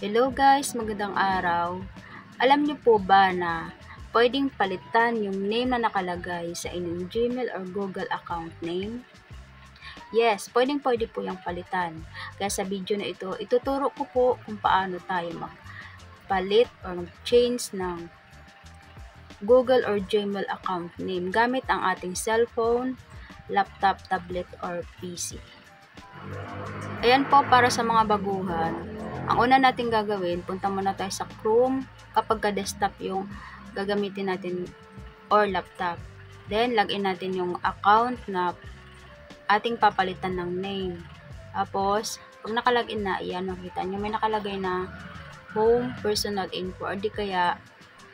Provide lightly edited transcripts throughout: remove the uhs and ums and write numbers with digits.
Hello guys, magandang araw. Alam niyo po ba na pwedeng palitan yung name na nakalagay sa inyong Gmail or Google account name? Yes, pwede po yung palitan. Kaya sa video na ito, ituturo ko po kung paano tayo magpalit or mag-change ng Google or Gmail account name gamit ang ating cellphone, laptop, tablet, or PC. Ayan po, para sa mga baguhan. Ang una natin gagawin, punta muna tayo sa Chrome kapag ka-desktop yung gagamitin natin or laptop. Then, login natin yung account na ating papalitan ng name. Tapos, pag nakalagin na, ayan, makita nyo, may nakalagay na home, personal info, or di kaya,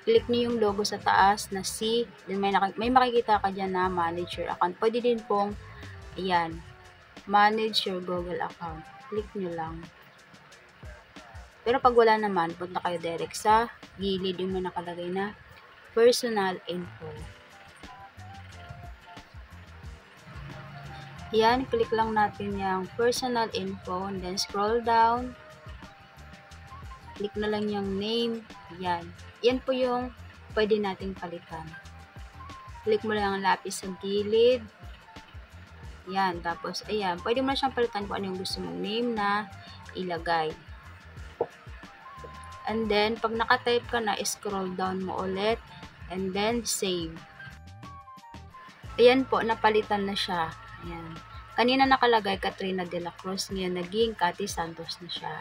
click nyo yung logo sa taas na C, then may makikita ka dyan na manage your account. Pwede din pong, ayan, manage your Google account. Click nyo lang. Pero pag wala naman, punta kayo direct sa gilid yung may nakalagay na personal info. Yan, click lang natin yung personal info, and then scroll down. Click na lang yung name. Yan. Yan po yung pwede nating palitan. Click mo lang ang lapis sa gilid. Yan. Tapos, ayan. Pwede mo na siyang palitan kung ano yung gusto mong name na ilagay. And then, pag nakatype ka na, scroll down mo ulit. And then, save. Ayan po, napalitan na siya. Ayan. Kanina nakalagay Katrina de la Cruz, ngayon naging Cathy Santos na siya.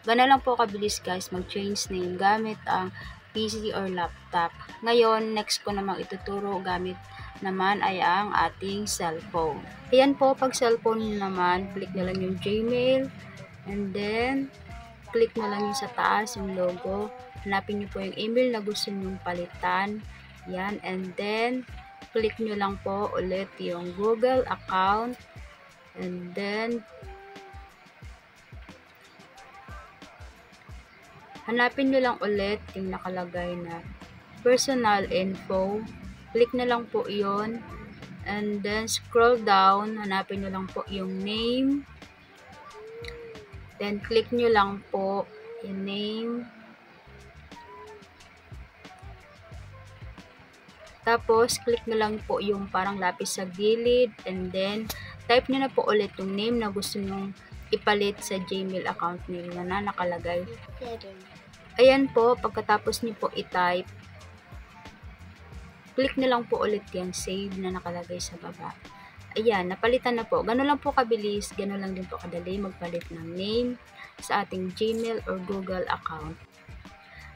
Gano'n lang po kabilis guys, mag-change name gamit ang PC or laptop. Ngayon, next ko namang ituturo gamit naman ay ang ating cellphone. Ayan po, pag cellphone nyo naman, click na lang yung Gmail. And then, click na lang yung sa taas, yung logo. Hanapin nyo po yung email na gusto nyong palitan. Yan. And then, click nyo lang po ulit yung Google account. And then, hanapin nyo lang ulit yung nakalagay na personal info. Click na lang po yun. And then, scroll down. Hanapin nyo lang po yung name. Then, click nyo lang po yung name. Tapos, click nyo lang po yung parang lapis sa gilid. And then, type nyo na po ulit yung name na gusto nyo ipalit sa Gmail account nyo na nakalagay. Ayan po, pagkatapos nyo po i-type, click nyo lang po ulit yung save na nakalagay sa baba. Ayan, napalitan na po. Gano'n lang po kabilis, gano'n lang din po kadali magpalit ng name sa ating Gmail or Google account.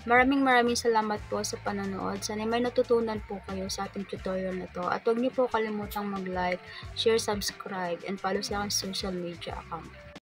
Maraming salamat po sa panonood. Sana may natutunan po kayo sa ating tutorial na to. At huwag niyo po kalimutang mag-like, share, subscribe, and follow sa aking social media account.